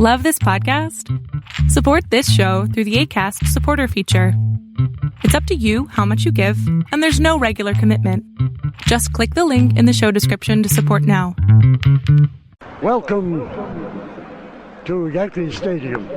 Love this podcast? Support this show through the Acast supporter feature. It's up to you how much you give, and there's no regular commitment. Just click the link in the show description to support now. Welcome to Yankee Stadium.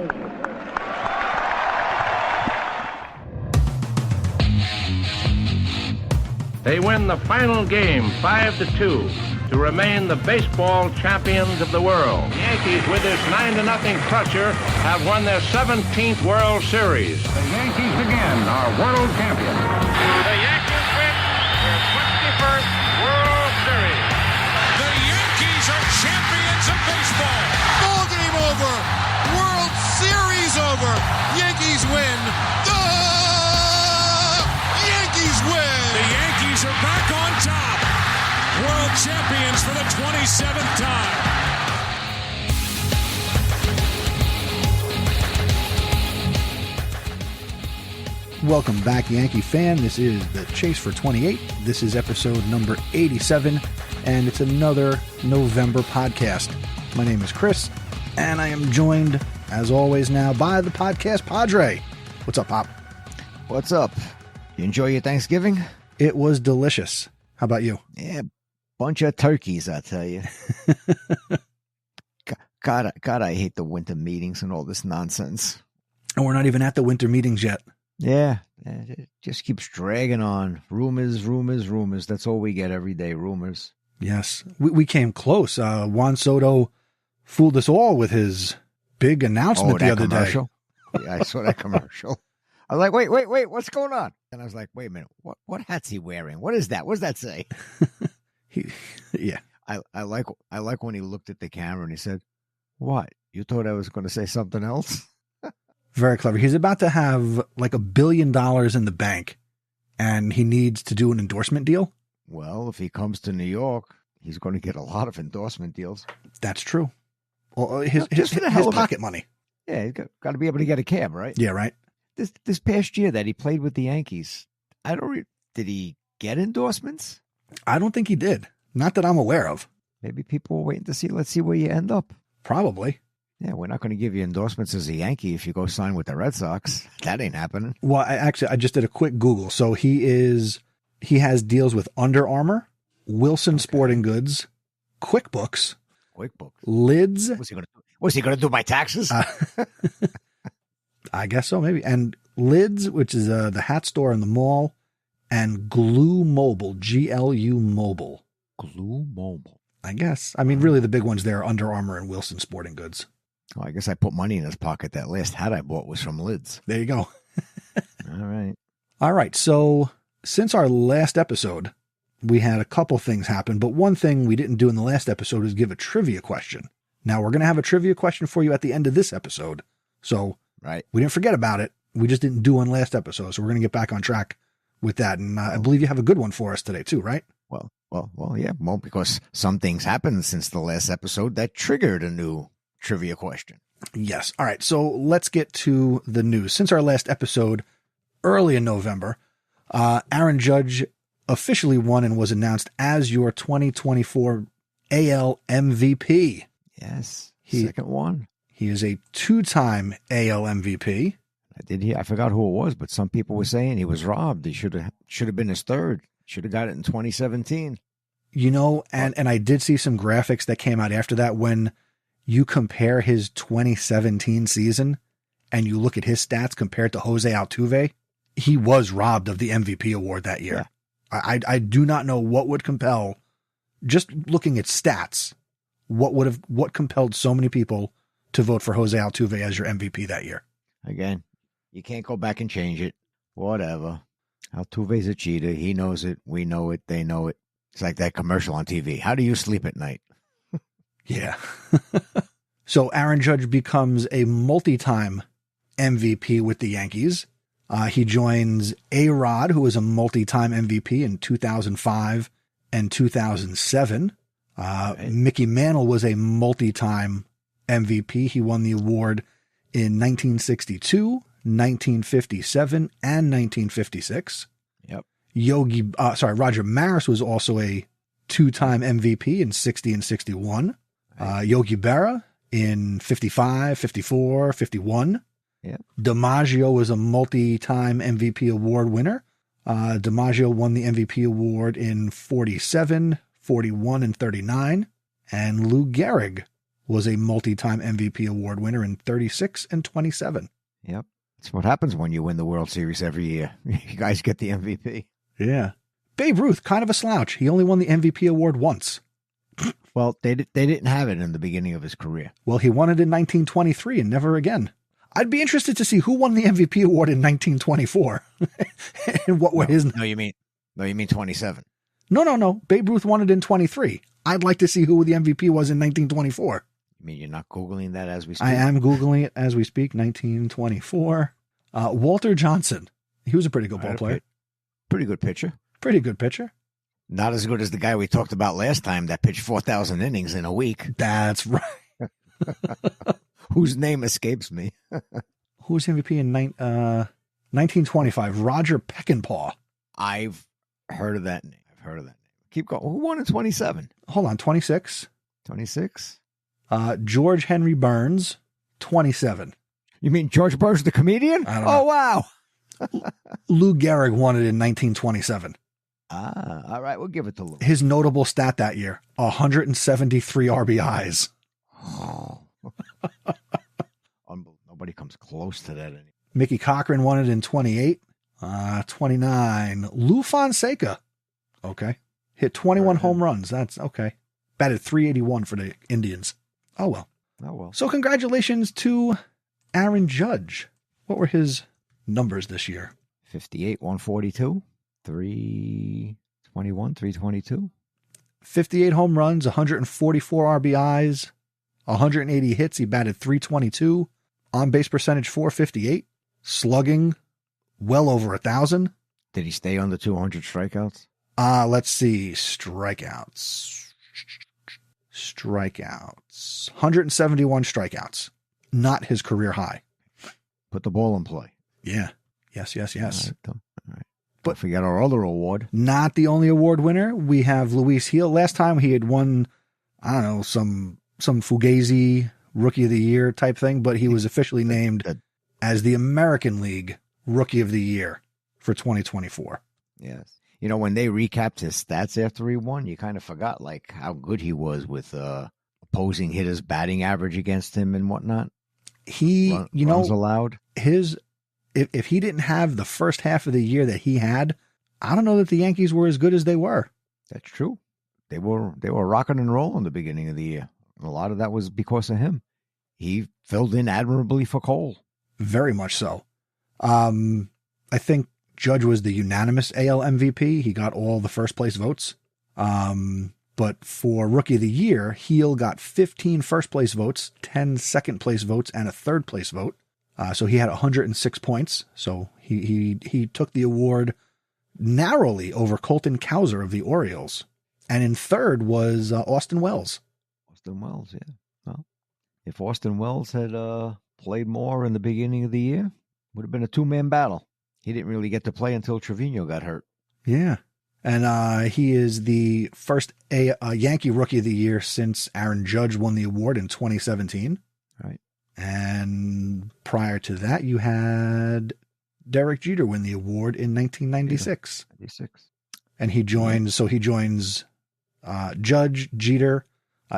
They win the final game 5-2 to remain the baseball champions of the world. The Yankees, with this 9-0 crusher, have won their 17th World Series. The Yankees again are world champions. The Yankees win their 21st World Series. The Yankees are champions of baseball. Ball game over. World Series over. Yankees win. The Yankees win. The Yankees are back on top. World champions for the 27th time. Welcome back, Yankee fan. This is the Chase for 28. This is episode number 87, and it's another November podcast. My name is Chris, and I am joined, as always now, by the podcast Padre. What's up, Pop? What's up? You enjoy your Thanksgiving? It was delicious. How about you? Yeah, bunch of turkeys, I tell you. God, I hate the winter meetings and all this nonsense. And we're not even at the winter meetings yet. Yeah, it just keeps dragging on. Rumors. That's all we get every day, rumors. Yes, we came close. Juan Soto fooled us all with his big announcement the other commercial? Day. Yeah, I saw that commercial. I was like, wait, what's going on? And I was like, wait a minute, what hat's he wearing? What is that? What does that say? Yeah. I like when he looked at the camera and he said, what? You thought I was going to say something else? Very clever. He's about to have like $1 billion in the bank, and he needs to do an endorsement deal. Well, if he comes to New York, he's going to get a lot of endorsement deals. That's true. Well, his pocket money. Yeah, he's got to be able to get a cab, right? Yeah, right. This past year that he played with the Yankees, did he get endorsements? I don't think he did. Not that I'm aware of. Maybe people were waiting to see. Let's see where you end up. Probably. Yeah, we're not going to give you endorsements as a Yankee if you go sign with the Red Sox. That ain't happening. Well, I just did a quick Google. So he has deals with Under Armour, Wilson Sporting Goods, QuickBooks, Lids. What's he going to do? My taxes? I guess so, maybe. And Lids, which is the hat store in the mall, and Glue Mobile, GLU Mobile. Glue Mobile. I guess. I mean, really the big ones there are Under Armour and Wilson Sporting Goods. Oh, I guess I put money in his pocket. That last hat I bought was from Lids. There you go. All right. So since our last episode, we had a couple things happen, but one thing we didn't do in the last episode is give a trivia question. Now we're going to have a trivia question for you at the end of this episode. So we didn't forget about it. We just didn't do one last episode. So we're going to get back on track with that. And I believe you have a good one for us today too, right? Well, yeah. Well, because some things happened since the last episode that triggered a new trivia question. Yes. All right. So let's get to the news. Since our last episode, early in November, Aaron Judge officially won and was announced as your 2024 AL MVP. Yes. Second one. He is a 2-time AL MVP. I forgot who it was, but some people were saying he was robbed. He should have been his third. Should have got it in 2017. You know, and I did see some graphics that came out after that when you compare his 2017 season and you look at his stats compared to Jose Altuve, he was robbed of the MVP award that year. Yeah. I do not know what would compel, just looking at stats, what compelled so many people to vote for Jose Altuve as your MVP that year. Again, you can't go back and change it. Whatever. Altuve's a cheater. He knows it. We know it. They know it. It's like that commercial on TV. How do you sleep at night? Yeah. So Aaron Judge becomes a multi-time MVP with the Yankees. He joins A-Rod, who was a multi-time MVP in 2005 and 2007. Mickey Mantle was a multi-time MVP. He won the award in 1962, 1957, and 1956. Yep. Roger Maris was also a 2-time MVP in 60 and 61. Yogi Berra in 55, 54, 51. Yeah. DiMaggio was a multi-time MVP award winner. DiMaggio won the MVP award in 47, 41, and 39. And Lou Gehrig was a multi-time MVP award winner in 36 and 27. Yep. That's what happens when you win the World Series every year. You guys get the MVP. Yeah. Babe Ruth, kind of a slouch. He only won the MVP award once. Well, they didn't have it in the beginning of his career. Well, he won it in 1923 and never again. I'd be interested to see who won the MVP award in 1924 and what were his. No, you mean 27. No. Babe Ruth won it in 23. I'd like to see who the MVP was in 1924. You mean you're not Googling that as we speak? I am Googling it as we speak. 1924. Walter Johnson. He was a pretty good ball player. Pretty good pitcher. Pretty good pitcher. Not as good as the guy we talked about last time that pitched 4,000 innings in a week. That's right. Whose name escapes me. Who was MVP in 1925? Roger Peckinpah. I've heard of that name. Keep going. Who won in 27? Hold on, 26. 26? George Henry Burns, 27. You mean George Burns, the comedian? I don't know. Oh, wow. Lou Gehrig won it in 1927. All right. We'll give it to Lou. His notable stat that year, 173 RBIs. Oh. Nobody comes close to that anymore. Mickey Cochran won it in 28. 29. Lou Fonseca. Okay. Hit 21 home runs. That's okay. Batted .381 for the Indians. Oh, well. So congratulations to Aaron Judge. What were his numbers this year? 58, 142, 321, 322. 58 home runs, 144 RBIs, 180 hits. He batted .322. On-base percentage, .458. Slugging, well over 1,000. Did he stay under 200 strikeouts? Let's see. Strikeouts. 171 strikeouts. Not his career high. Put the ball in play. Yeah. Yes. All right. But don't forget our other award. Not the only award winner. We have Luis Gil. Last time he had won, I don't know, some Fugazi Rookie of the Year type thing, but he was officially named as the American League Rookie of the Year for 2024. Yes. You know, when they recapped his stats after he won, you kind of forgot like how good he was with opposing hitters' batting average against him and whatnot. Runs allowed. If he didn't have the first half of the year that he had, I don't know that the Yankees were as good as they were. That's true. They were rocking and rolling in the beginning of the year. A lot of that was because of him. He filled in admirably for Cole. Very much so. I think Judge was the unanimous AL MVP. He got all the first place votes. But for Rookie of the Year, Gil got 15 first place votes, 10 second place votes, and a third place vote. So he had 106 points. So he took the award narrowly over Colton Cowser of the Orioles. And in third was Austin Wells. Austin Wells, yeah. Well, if Austin Wells had played more in the beginning of the year, would have been a two-man battle. He didn't really get to play until Trevino got hurt. Yeah. And he is the first Yankee Rookie of the Year since Aaron Judge won the award in 2017. Right. And prior to that, you had Derek Jeter win the award in 1996. 96. And he joins Judge, Jeter.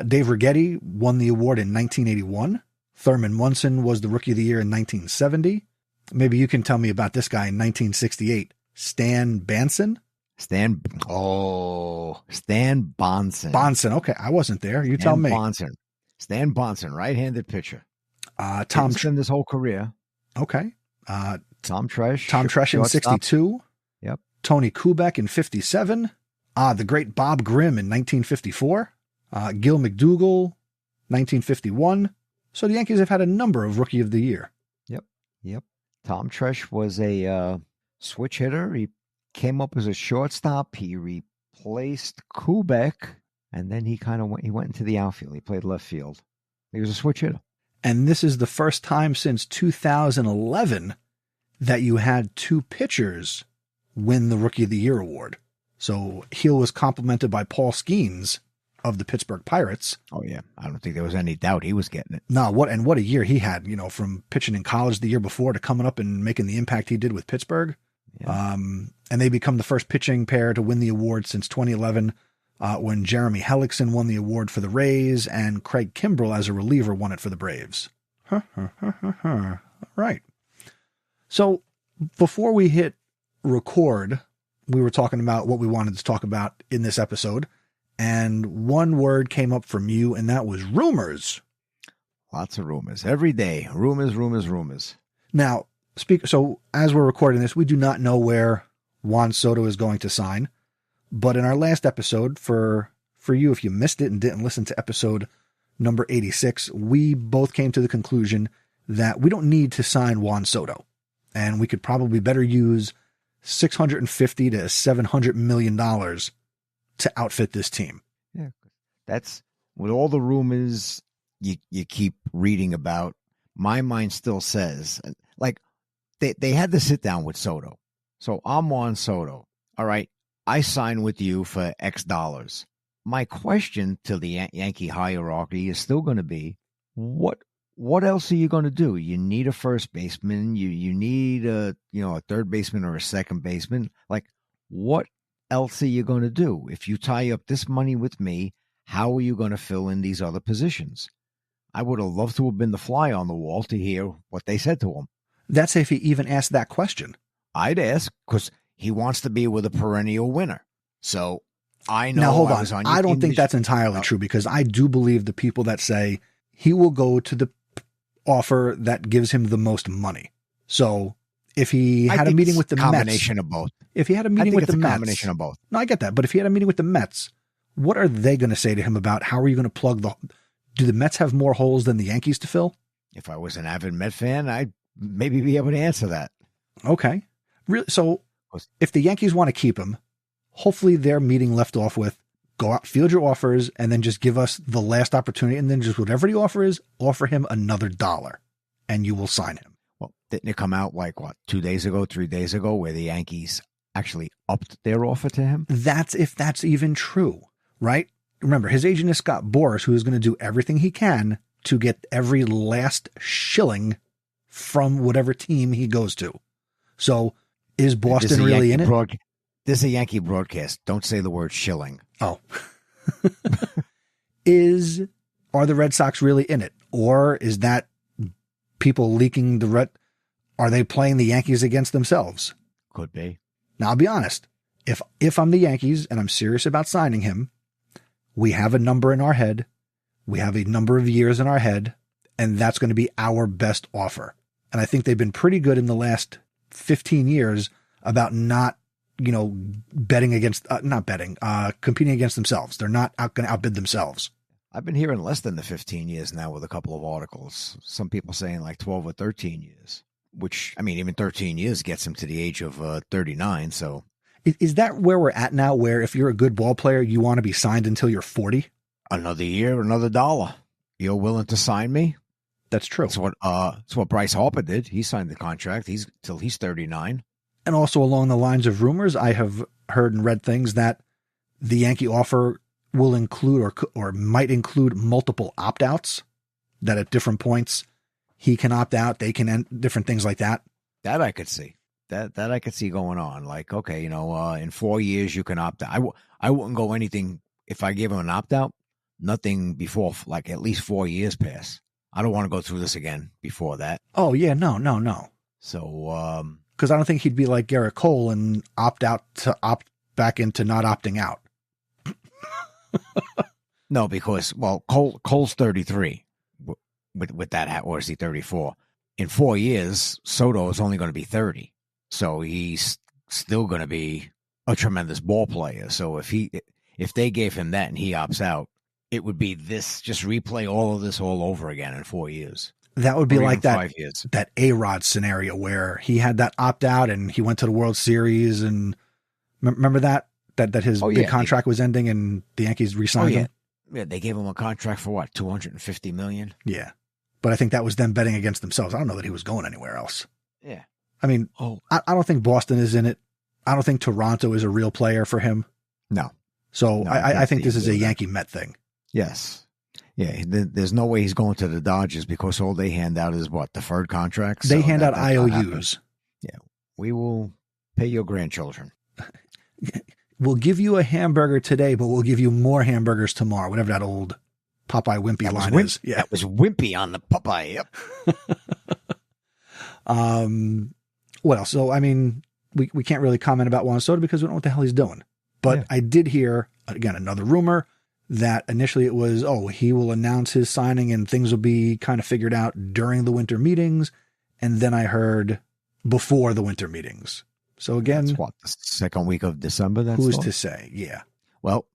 Dave Righetti won the award in 1981. Thurman Munson was the Rookie of the Year in 1970. Maybe you can tell me about this guy in 1968. Stan Banson. Stan Bonson. Bonson. Okay, I wasn't there. You tell me. Stan Bonson, right-handed pitcher. Tom in his whole career. Okay. Tom Tresh. Tom Tresh in 62. Yep. Tony Kubek in 57. The great Bob Grimm in 1954. Gil McDougall, 1951. So the Yankees have had a number of Rookie of the Year. Yep. Tom Tresh was a switch hitter. He came up as a shortstop. He replaced Kubek, and then he went into the outfield. He played left field. He was a switch hitter. And this is the first time since 2011 that you had two pitchers win the Rookie of the Year award. So Gil was complimented by Paul Skeens of the Pittsburgh Pirates. Oh, yeah. I don't think there was any doubt he was getting it. No, what a year he had, from pitching in college the year before to coming up and making the impact he did with Pittsburgh. Yeah. And they become the first pitching pair to win the award since 2011, when Jeremy Hellickson won the award for the Rays and Craig Kimbrell as a reliever won it for the Braves. All right. So before we hit record, we were talking about what we wanted to talk about in this episode, and one word came up from you, and that was rumors. Lots of rumors every day. Rumors. Now, so as we're recording this, we do not know where Juan Soto is going to sign, but in our last episode, for you, if you missed it and didn't listen to episode number 86, we both came to the conclusion that we don't need to sign Juan Soto, and we could probably better use $650 to $700 million to outfit this team. Yeah, that's with all the rumors you keep reading about. My mind still says, like, they had to sit down with Soto. So I'm Juan Soto. All right, I sign with you for X dollars. My question to the Yankee hierarchy is still going to be, what else are you going to do? You need a first baseman. You need a third baseman or a second baseman. Like, what else are you going to do? If you tie up this money with me, how are you going to fill in these other positions? I would have loved to have been the fly on the wall to hear what they said to him. That's if he even asked that question. I'd ask, because he wants to be with a perennial winner. So I know. Now, hold on. I don't think that's entirely true, because I do believe the people that say he will go to the offer that gives him the most money. So if he had a meeting with the Mets, combination of both. If he had a meeting with the Mets, combination of both. No, I get that. But if he had a meeting with the Mets, what are they going to say to him about how are you going to plug do the Mets have more holes than the Yankees to fill? If I was an avid Met fan, I'd maybe be able to answer that. Okay. Really? So if the Yankees want to keep him, hopefully their meeting left off with, go out, field your offers, and then just give us the last opportunity, and then just whatever the offer is, offer him another $1, and you will sign him. Well, didn't it come out 3 days ago, where the Yankees actually upped their offer to him? That's if that's even true, right? Remember, his agent is Scott Boras, who is going to do everything he can to get every last shilling from whatever team he goes to. So is Boston really in it? This is a Yankee broadcast. Don't say the word shilling. Oh. Are the Red Sox really in it? Or is that people leaking are they playing the Yankees against themselves? Could be. Now, I'll be honest. If I'm the Yankees and I'm serious about signing him, we have a number in our head. We have a number of years in our head, and that's going to be our best offer. And I think they've been pretty good in the last 15 years about not, competing against themselves. They're not going to outbid themselves. I've been hearing less than the 15 years now with a couple of articles. Some people saying 12 or 13 years, which, even 13 years gets him to the age of 39. So is that where we're at now, where if you're a good ball player, you want to be signed until you're 40? Another year, another $1. You're willing to sign me? That's true. That's what Bryce Harper did. He signed the contract. Till he's 39. And also along the lines of rumors, I have heard and read things that the Yankee offer will include or might include multiple opt-outs, that at different points he can opt out, they can end, different things like that. That I could see. That I could see going on. In 4 years you can opt out. I wouldn't go anything if I gave him an opt-out, nothing before at least 4 years pass. I don't want to go through this again before that. Oh, yeah, no. So, because I don't think he'd be like Garrett Cole and opt out to opt back into not opting out. No, because, Cole's 33 with that, or is he 34? In 4 years, Soto is only going to be 30. So he's still going to be a tremendous ball player. So if they gave him that and he opts out, it would be just replay all of this all over again in 4 years. That would be like that 5 years. That A-Rod scenario where he had that opt out and he went to the World Series, and remember that his big contract was ending and the Yankees re-signed him. Yeah, they gave him a contract for what, $250 million? Yeah, but I think that was them betting against themselves. I don't know that he was going anywhere else. Yeah, I don't think Boston is in it. I don't think Toronto is a real player for him. No, So no, I think this is a Yankee Met thing. Yes. Yeah, there's no way he's going to the Dodgers because all they hand out is what? Deferred contracts? They hand out IOUs. Yeah, we will pay your grandchildren. We'll give you a hamburger today, but we'll give you more hamburgers tomorrow, whatever that old Popeye Wimpy line is. Yeah, that was Wimpy on the Popeye. Yep. What else? So, I mean, we can't really comment about Juan Soto because we don't know what the hell he's doing. But I did hear, again, another rumor that initially it was, he will announce his signing and things will be kind of figured out during the winter meetings. And then I heard before the winter meetings. So again, that's what, the second week of December? Who's to say? Yeah. Well,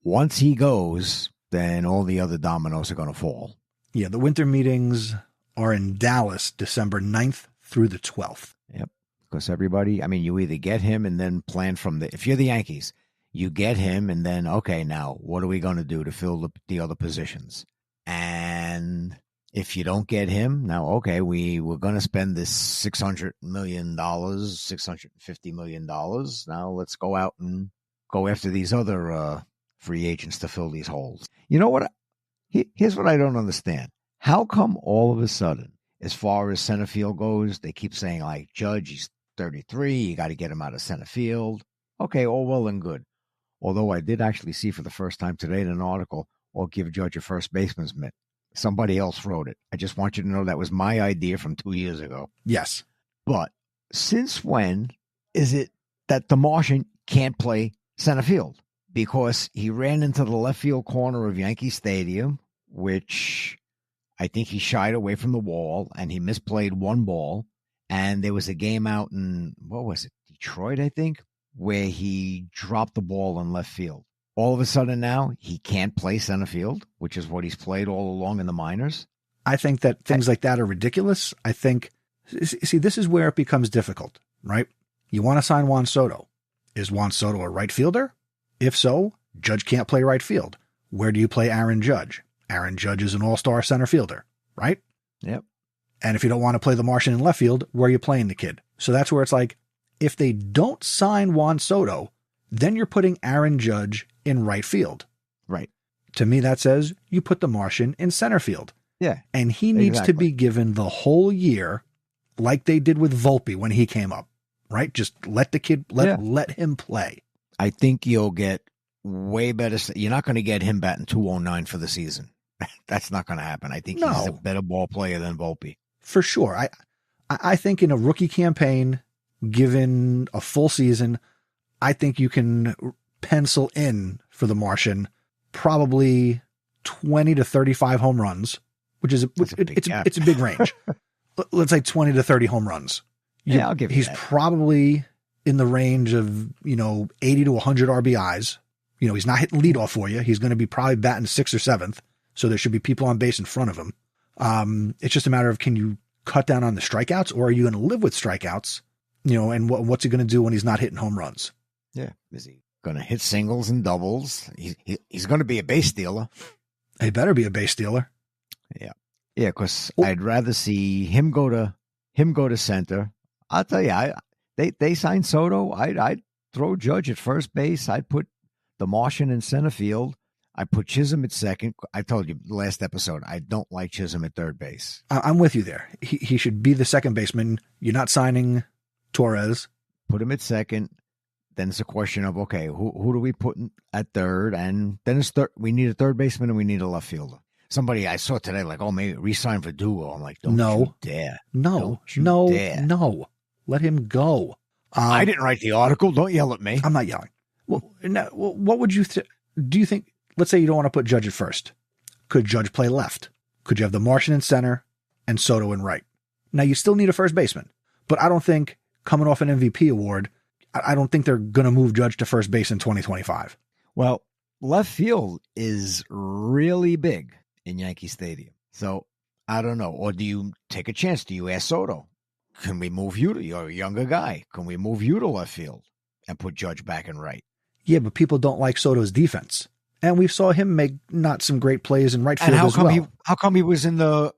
once he goes, then all the other dominoes are going to fall. Yeah. The winter meetings are in Dallas, December 9th through the 12th. Yep. Because everybody, I mean, you either get him and then plan from if you're the Yankees, you get him and then, okay, now what are we going to do to fill the other positions? And if you don't get him, now, okay, we're going to spend this $600 million, $650 million. Now let's go out and go after these other free agents to fill these holes. You know what? Here's what I don't understand. How come all of a sudden, as far as center field goes, they keep saying, like, Judge, he's 33, you got to get him out of center field. Okay, all well and good. Although I did actually see for the first time today in an article, give Judge a first baseman's mitt. Somebody else wrote it. I just want you to know that was my idea from 2 years ago. Yes. But since when is it that the Martian can't play center field? Because he ran into the left field corner of Yankee Stadium, which I think he shied away from the wall, and he misplayed one ball. And there was a game out in, what was it, Detroit, I think, where he dropped the ball in left field. All of a sudden now, he can't play center field, which is what he's played all along in the minors. I think that things like that are ridiculous. I think, see, this is where it becomes difficult, right? You want to sign Juan Soto. Is Juan Soto a right fielder? If so, Judge can't play right field. Where do you play Aaron Judge? Aaron Judge is an all-star center fielder, right? Yep. And if you don't want to play the Martian in left field, where are you playing the kid? So that's where it's like, if they don't sign Juan Soto, then you're putting Aaron Judge in right field. Right. To me, that says you put the Martian in center field. Yeah. And he needs to be given the whole year like they did with Volpe when he came up, right? Just let the kid, let him play. I think you'll get way better. You're not going to get him batting 209 for the season. That's not going to happen. I think he's a better ball player than Volpe. For sure. I think in a rookie campaign, given a full season, I think you can pencil in for the Martian probably 20 to 35 home runs, which is it's a big range. Let's say 20 to 30 home runs. I'll give you he's that. Probably in the range of 80 to 100 RBIs. He's not hitting leadoff for you. He's going to be probably batting 6th or 7th, so there should be people on base in front of him. It's just a matter of, can you cut down on the strikeouts, or are you going to live with strikeouts? And what's he going to do when he's not hitting home runs? Yeah. Is he going to hit singles and doubles? He's going to be a base stealer. He better be a base stealer. Yeah. Yeah. Because I'd rather see him go to center. I'll tell you, they signed Soto. I'd throw Judge at first base. I'd put the Martian in center field. I put Chisholm at second. I told you last episode, I don't like Chisholm at third base. I'm with you there. He should be the second baseman. You're not signing Torres. Put him at second. Then it's a question of, okay, who do we put at third? And then it's we need a third baseman and we need a left fielder. Somebody I saw today, like, maybe re-sign for Dugo. I'm like, don't you dare. No. Let him go. I didn't write the article. Don't yell at me. I'm not yelling. Well, what would you do you think? Let's say you don't want to put Judge at first. Could Judge play left? Could you have the Martian in center and Soto in right? Now, you still need a first baseman, but I don't think, coming off an MVP award, I don't think they're going to move Judge to first base in 2025. Well, left field is really big in Yankee Stadium. So, I don't know. Or do you take a chance? Do you ask Soto? Can we move you to, you're a younger guy, can we move you to left field and put Judge back in right? Yeah, but people don't like Soto's defense. And we saw him make not some great plays in right field as well. How come he was in the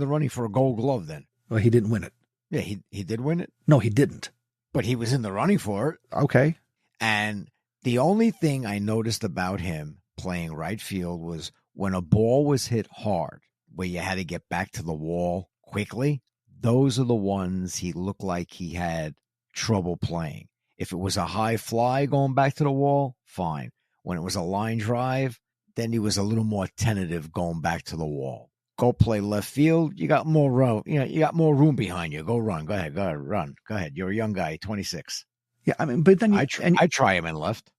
running for a Gold Glove then? Well, he didn't win it. Yeah, he did win it. No, he didn't. But he was in the running for it. Okay. And The only thing I noticed about him playing right field was when a ball was hit hard, where you had to get back to the wall quickly, those are the ones he looked like he had trouble playing. If it was a high fly going back to the wall, fine. When it was a line drive, then he was a little more tentative going back to the wall. Go play left field. You got more room. You got more room behind you. Go run. Go ahead. Run. Go ahead. You're a young guy, 26. Yeah, I mean, but then I try him in left.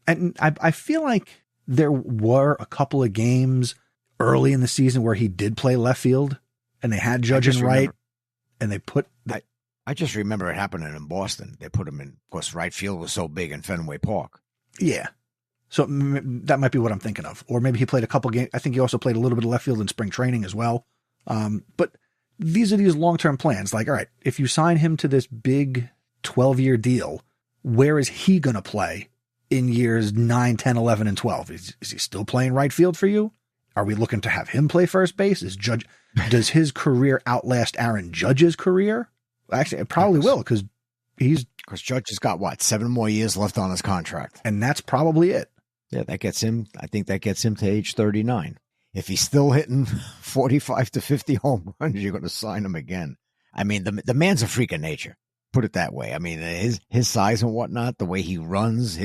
And I feel like there were a couple of games early in the season where he did play left field, and they had Judge in right, and they put. I just remember it happening in Boston. They put him in. Of course, right field was so big in Fenway Park. Yeah. So that might be what I'm thinking of. Or maybe he played a couple games. I think he also played a little bit of left field in spring training as well. But these are these long-term plans. Like, all right, if you sign him to this big 12-year deal, where is he going to play in years 9, 10, 11, and 12? Is he still playing right field for you? Are we looking to have him play first base? Does his career outlast Aaron Judge's career? Actually, it probably will, because Judge has got 7 more years left on his contract. And that's probably it. Yeah, that gets him. I think that gets him to age 39. If he's still hitting 45 to 50 home runs, you're going to sign him again. I mean, the man's a freak of nature. Put it that way. I mean, his size and whatnot, the way he runs.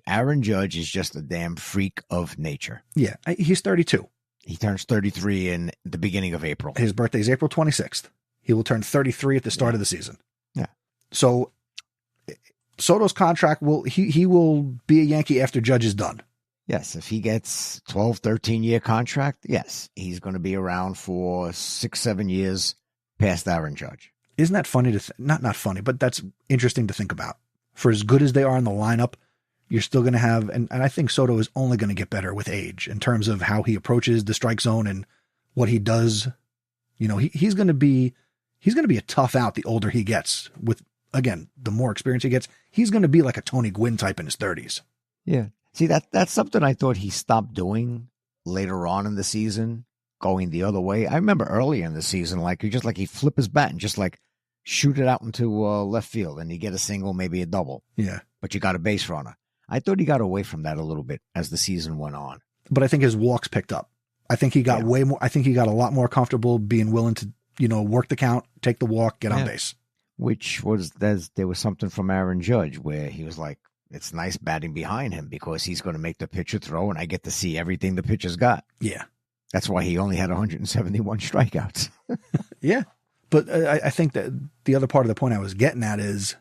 Aaron Judge is just a damn freak of nature. Yeah, he's 32. He turns 33 in the beginning of April. His birthday is April 26th. He will turn 33 at the start of the season. Yeah. So Soto's contract he will be a Yankee after Judge is done. Yes, if he gets 12, 13-year contract, yes, he's going to be around for 6, 7 years past Aaron Judge. Isn't that funny not funny, but that's interesting to think about. For as good as they are in the lineup, you're still going to have, and I think Soto is only going to get better with age in terms of how he approaches the strike zone and what he does. You know, he's going to be a tough out the older he gets. With, again, the more experience he gets, he's going to be like a Tony Gwynn type in his 30s. Yeah. See, that's something I thought he stopped doing later on in the season, going the other way. I remember earlier in the season, he'd flip his bat and just shoot it out into left field, and you get a single, maybe a double. Yeah. But you got a base runner. I thought he got away from that a little bit as the season went on. But I think his walks picked up. I think he got way more. I think he got a lot more comfortable being willing to, work the count, take the walk, get on base. Which was, there was something from Aaron Judge where he was like, it's nice batting behind him because he's going to make the pitcher throw, and I get to see everything the pitcher's got. Yeah. That's why he only had 171 strikeouts. Yeah. But I think that the other part of the point I was getting at is,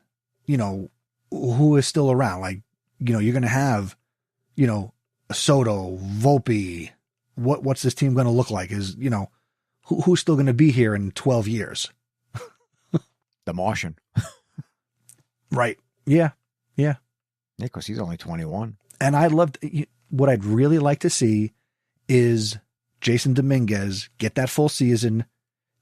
who is still around? You're going to have, Soto, Volpe. What's this team going to look like? Is, who's still going to be here in 12 years? The Martian. Right. Yeah. Yeah. Yeah, because he's only 21. And what I'd really like to see is Jason Dominguez get that full season,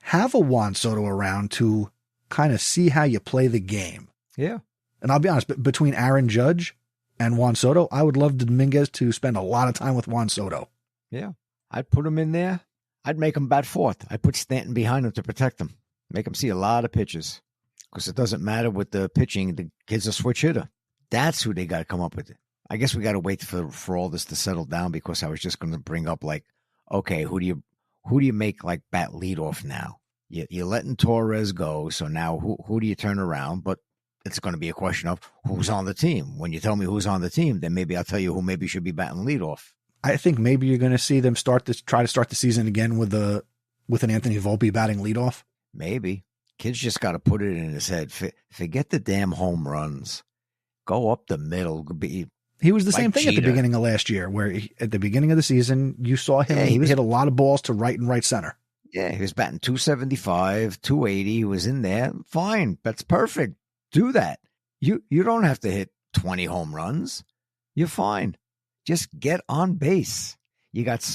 have a Juan Soto around to kind of see how you play the game. Yeah. And I'll be honest, between Aaron Judge and Juan Soto, I would love Dominguez to spend a lot of time with Juan Soto. Yeah. I'd put him in there. I'd make him bat fourth. I'd put Stanton behind him to protect him. Make him see a lot of pitches. Because it doesn't matter with the pitching. The kid's a switch hitter. That's who they got to come up with. I guess we got to wait for all this to settle down, because I was just going to bring up okay, who do you make bat leadoff now? You're letting Torres go, so now who do you turn around? But it's going to be a question of who's on the team. When you tell me who's on the team, then maybe I'll tell you who maybe should be batting leadoff. I think maybe you're going to see them try to start the season again with an Anthony Volpe batting leadoff. Maybe. Kid's just got to put it in his head. Forget the damn home runs. Go up the middle. He was the same thing at the beginning of last year, where at the beginning of the season, you saw him hit a lot of balls to right and right center. Yeah, he was batting 275, 280. He was in there. Fine. That's perfect. Do that. You don't have to hit 20 home runs. You're fine. Just get on base. You got,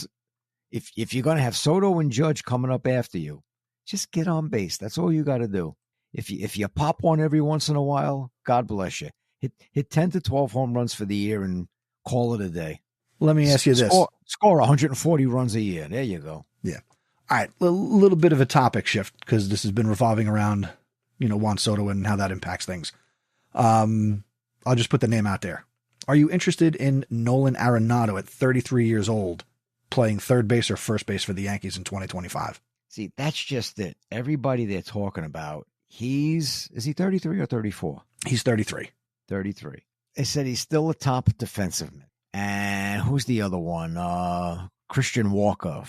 if you're going to have Soto and Judge coming up after you, just get on base. That's all you got to do. If you pop one every once in a while, God bless you. Hit 10 to 12 home runs for the year and call it a day. Let me ask you this. Score 140 runs a year. There you go. Yeah. All right. A little bit of a topic shift, because this has been revolving around, Juan Soto and how that impacts things. I'll just put the name out there. Are you interested in Nolan Arenado at 33 years old playing third base or first base for the Yankees in 2025? See, that's just it. Everybody they're talking about, is he 33 or 34? He's 33. 33. They said he's still a top defenseman. And who's the other one? Christian Walker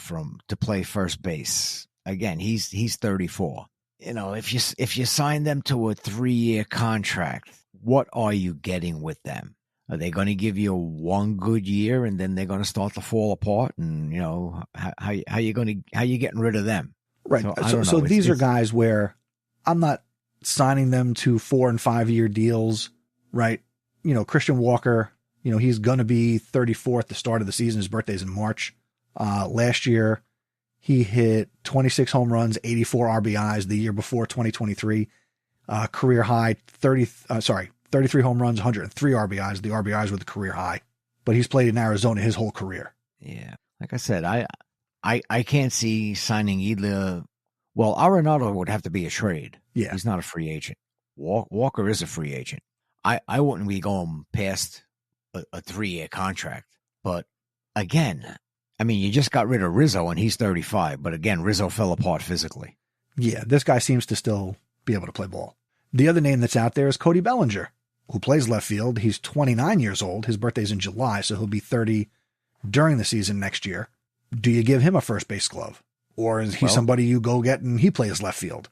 to play first base. Again, he's 34. You know, if you sign them to a 3-year contract, what are you getting with them? Are they going to give you one good year and then they're going to start to fall apart? And you know, how you getting rid of them? Right. So these are guys where I'm not signing them to 4 and 5 year deals, right? You know, Christian Walker, you know, he's going to be 34 at the start of the season. His birthday's in March. Last year, he hit 26 home runs, 84 RBIs. The year before, 2023, career high 33 home runs, 103 RBIs. The RBIs were the career high, but he's played in Arizona his whole career. Yeah. Like I said, I can't see signing either. Well, Arenado would have to be a trade. Yeah. He's not a free agent. Walker is a free agent. I wouldn't be going past a 3-year contract. But again, I mean, you just got rid of Rizzo and he's 35. But again, Rizzo fell apart physically. Yeah, this guy seems to still be able to play ball. The other name that's out there is Cody Bellinger, who plays left field. He's 29 years old. His birthday's in July, so he'll be 30 during the season next year. Do you give him a first base glove? Or is he somebody you go get and he plays left field?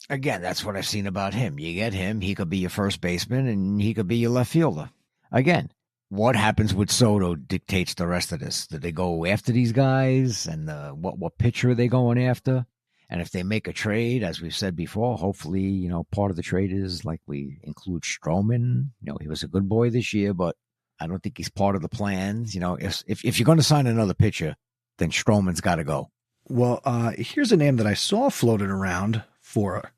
Again, that's what I've seen about him. You get him, he could be your first baseman and he could be your left fielder. Again, what happens with Soto dictates the rest of this. Do they go after these guys? And what pitcher are they going after? And if they make a trade, as we've said before, hopefully, you know, part of the trade is like we include Stroman. You know, he was a good boy this year, but I don't think he's part of the plans. You know, if you're going to sign another pitcher, then Stroman's got to go. Well, here's a name that I saw floated around for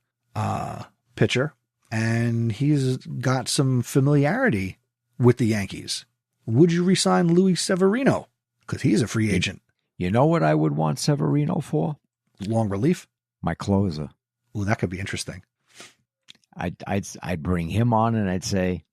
pitcher, and he's got some familiarity with the Yankees. Would you re-sign Luis Severino? Because he's a free agent. You know what I would want Severino for? Long relief? My closer. Ooh, that could be interesting. I'd bring him on and I'd say,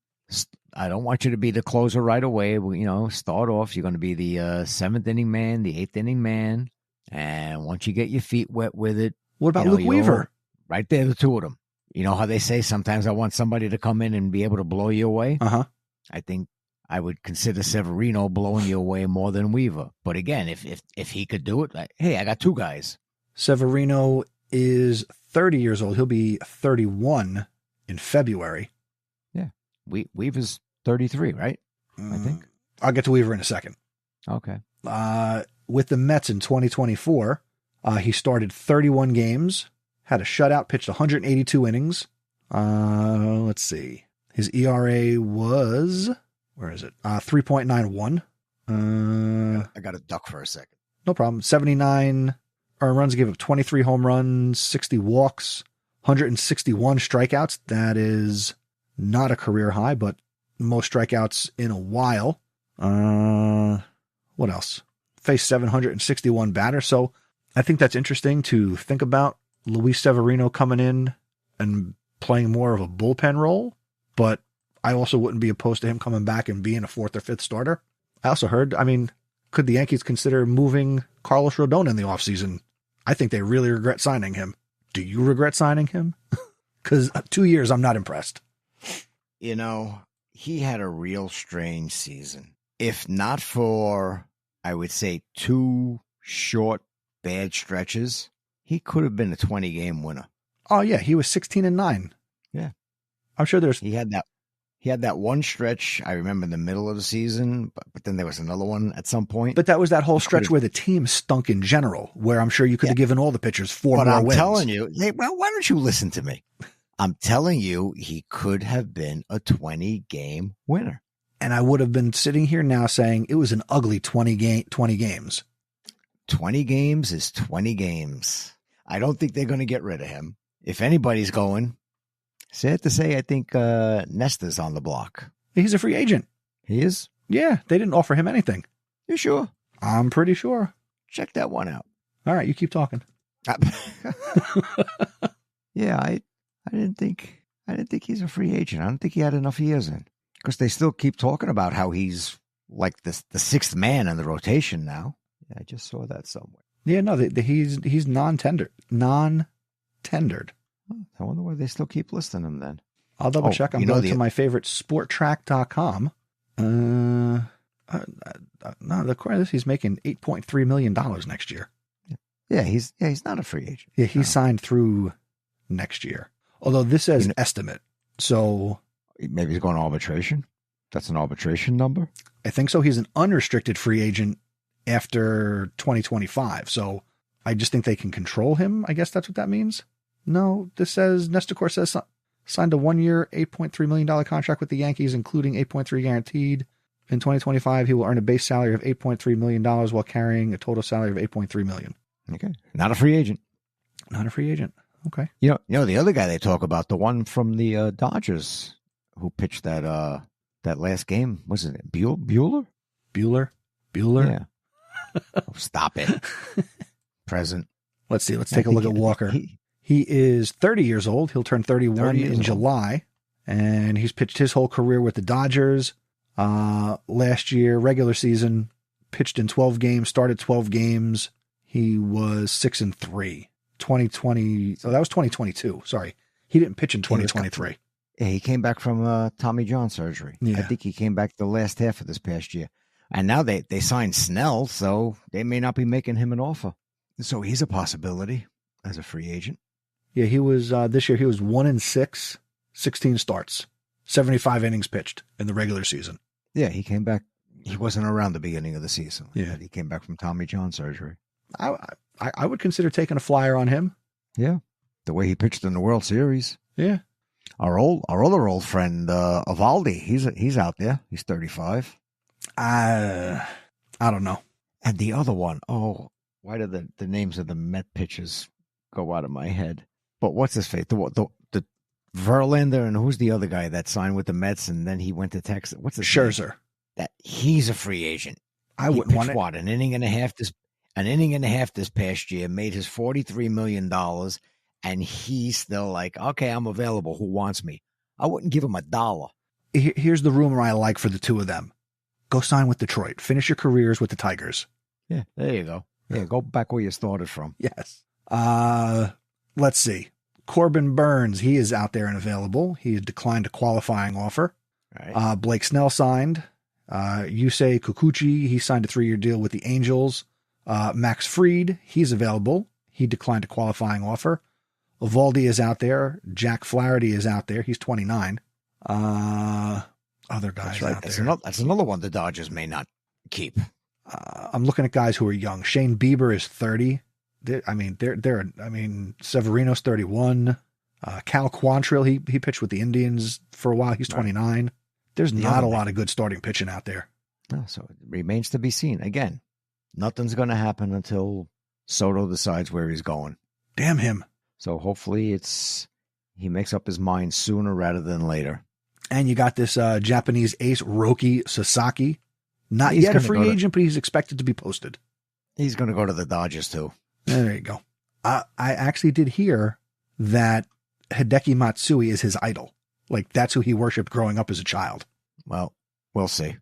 I don't want you to be the closer right away. You know, start off. You're going to be the 7th inning man, the 8th inning man. And once you get your feet wet with it. What about Luke Weaver? Right there, the two of them. You know how they say sometimes I want somebody to come in and be able to blow you away? Uh-huh. I think I would consider Severino blowing you away more than Weaver. But again, if he could do it, hey, I got two guys. Severino is 30 years old. He'll be 31 in February. Yeah. Weaver's 33, right? I think. I'll get to Weaver in a second. Okay. With the Mets in 2024, he started 31 games, had a shutout, pitched 182 innings. Let's see. His ERA was, where is it? 3.91. I got a duck for a second. No problem. 79 earned runs, gave up 23 home runs, 60 walks, 161 strikeouts. That is not a career high, but most strikeouts in a while. What else? Faced 761 batters. So I think that's interesting to think about. Luis Severino coming in and playing more of a bullpen role, but I also wouldn't be opposed to him coming back and being a 4th or 5th starter. I also heard, could the Yankees consider moving Carlos Rodon in the offseason? I think they really regret signing him. Do you regret signing him? Because 2 years, I'm not impressed. You know, he had a real strange season. If not for, I would say, 2 short, bad stretches, he could have been a 20-game winner. Oh, yeah. He was 16-9. Yeah. I'm sure He had that one stretch, I remember, in the middle of the season, but then there was another one at some point. But that was that whole stretch where the team stunk in general, where I'm sure you could have given all the pitchers 4 more wins. But I'm telling you, well, why don't you listen to me? I'm telling you, he could have been a 20-game winner. And I would have been sitting here now saying it was an ugly 20 games. 20 games is 20 games. I don't think they're going to get rid of him. If anybody's going, sad to say, I think Nestor's on the block. He's a free agent. He is? Yeah, they didn't offer him anything. You sure? I'm pretty sure. Check that one out. All right, you keep talking. Yeah, I didn't think he's a free agent. I don't think he had enough years in. Because they still keep talking about how he's like the sixth man in the rotation now. Yeah, I just saw that somewhere. Yeah, no, he's non-tendered. Non-tendered. I wonder why they still keep listing him then. I'll double check. I'm going to my favorite sporttrack.com. No, according to this, he's making $8.3 million next year. Yeah, he's not a free agent. Yeah, he's signed through next year. Although this says estimate. So maybe he's going to arbitration. That's an arbitration number. I think so. He's an unrestricted free agent after 2025. So I just think they can control him. I guess that's what that means. No, this says Nestor says signed a 1-year, $8.3 million contract with the Yankees, including $8.3 guaranteed. In 2025, he will earn a base salary of $8.3 million while carrying a total salary of $8.3 million. Okay. Not a free agent. Not a free agent. Okay. You know the other guy they talk about, the one from the Dodgers who pitched that last game, was it Bueller? Bueller? Yeah. Oh, stop it. Present. Let's see. Let's take a look at Walker. He is 30 years old. He'll turn 31 in July. And he's pitched his whole career with the Dodgers. Last year, regular season, pitched in 12 games, started 12 games. He was 6-3. 2020. Oh, that was 2022. Sorry. He didn't pitch in 2023. Yeah, he came back from Tommy John surgery. Yeah. I think he came back the last half of this past year. And now they signed Snell, so they may not be making him an offer. So he's a possibility as a free agent. Yeah, he was this year he was 1-6, 16 starts, 75 innings pitched in the regular season. Yeah, he came back. He wasn't around the beginning of the season. Yeah, he came back from Tommy John surgery. I would consider taking a flyer on him. Yeah, the way he pitched in the World Series. Yeah, our other old friend Evaldi, he's out there. He's 35. I don't know. And the other one, why do the names of the Met pitchers go out of my head? But what's his face? The Verlander, and who's the other guy that signed with the Mets and then he went to Texas? What's his Scherzer? Name? That he's a free agent. I wouldn't want it. What, an inning and a half this past year, made his $43 million, and he's still like, okay, I'm available. Who wants me? I wouldn't give him $1. Here's the rumor I like for the two of them. Go sign with Detroit. Finish your careers with the Tigers. Yeah, there you go. Yeah, go back where you started from. Yes. Let's see. Corbin Burns, he is out there and available. He declined a qualifying offer. Right. Blake Snell signed. Yusei Kikuchi, he signed a 3-year deal with the Angels. Max Fried, he's available. He declined a qualifying offer. Evaldi is out there. Jack Flaherty is out there. He's 29. Other guys out there. That's another one the Dodgers may not keep. I'm looking at guys who are young. Shane Bieber is 30. Severino's 31. Cal Quantrill, he pitched with the Indians for a while. He's 29. There's not a lot of good starting pitching out there. So it remains to be seen. Again, nothing's going to happen until Soto decides where he's going. Damn him. So hopefully he makes up his mind sooner rather than later. And you got this Japanese ace, Roki Sasaki. Not yet a free agent, but he's expected to be posted. He's going to go to the Dodgers too. There you go. I actually did hear that Hideki Matsui is his idol. Like, that's who he worshipped growing up as a child. Well, we'll see.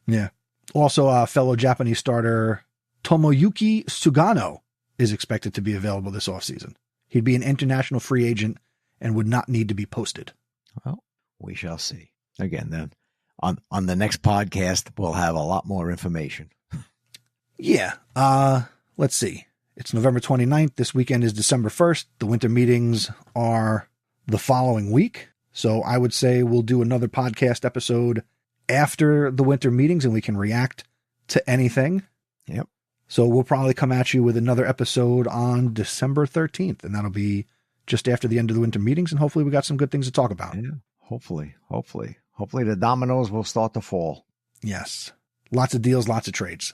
Yeah. Also, fellow Japanese starter Tomoyuki Sugano is expected to be available this offseason. He'd be an international free agent and would not need to be posted. Well, we shall see. Again, then, on the next podcast, we'll have a lot more information. Yeah. Let's see. It's November 29th. This weekend is December 1st. The winter meetings are the following week. So I would say we'll do another podcast episode after the winter meetings and we can react to anything. Yep. So we'll probably come at you with another episode on December 13th, and that'll be just after the end of the winter meetings. And hopefully we got some good things to talk about. Yeah. Hopefully the dominoes will start to fall. Yes. Lots of deals, lots of trades.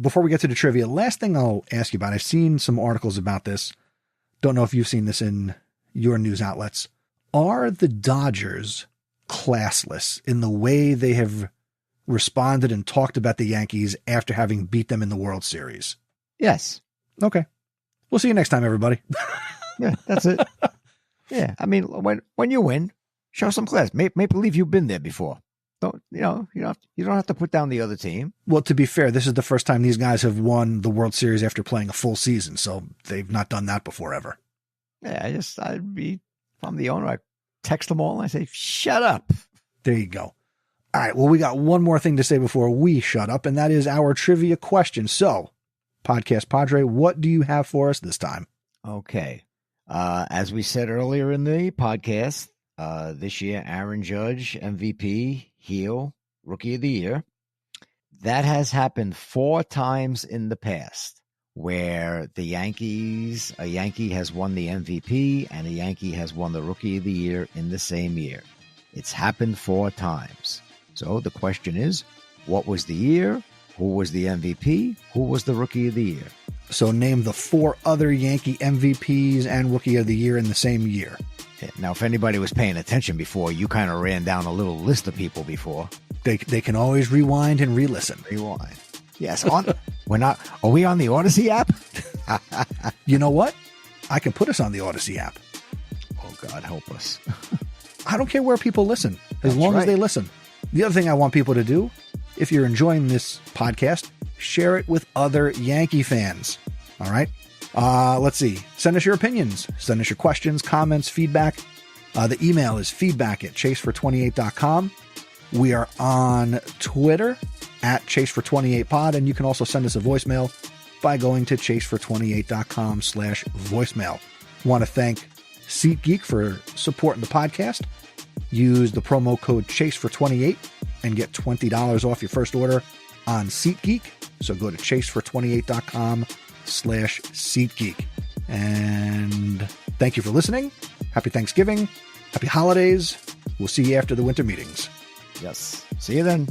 Before we get to the trivia, last thing I'll ask you about, I've seen some articles about this. Don't know if you've seen this in your news outlets. Are the Dodgers classless in the way they have responded and talked about the Yankees after having beat them in the World Series? Yes. Okay. We'll see you next time, everybody. Yeah, that's it. Yeah. I mean, when you win, show some class. Make believe you've been there before. You don't have to put down the other team. Well, to be fair, this is the first time these guys have won the World Series after playing a full season, so they've not done that before ever. Yeah, if I'm the owner, I text them all and I say, shut up. There you go. All right, well, we got one more thing to say before we shut up, and that is our trivia question. So, Podcast Padre, what do you have for us this time? Okay. As we said earlier in the podcast, this year, Aaron Judge, MVP, Heel, Rookie of the Year. That has happened 4 times in the past, where a Yankee has won the MVP and a Yankee has won the Rookie of the Year in the same year. It's happened 4 times. So the question is, what was the year? Who was the MVP? Who was the Rookie of the Year? So name the 4 other Yankee MVPs and Rookie of the Year in the same year. Now, if anybody was paying attention before, you kind of ran down a little list of people before. They can always rewind and re-listen. Rewind. Yes. Are we on the Odyssey app? You know what? I can put us on the Odyssey app. Oh, God, help us. I don't care where people listen, as long as they listen. The other thing I want people to do, if you're enjoying this podcast, share it with other Yankee fans. All right? Let's see. Send us your opinions. Send us your questions, comments, feedback. The email is feedback@chasefor28.com. We are on Twitter @chasefor28pod, and you can also send us a voicemail by going to chasefor28.com/voicemail. Want to thank SeatGeek for supporting the podcast. Use the promo code chasefor28 and get $20 off your first order on SeatGeek. So go to chasefor28.com/SeatGeek. And thank you for listening. Happy Thanksgiving. Happy holidays. We'll see you after the winter meetings. Yes. See you then.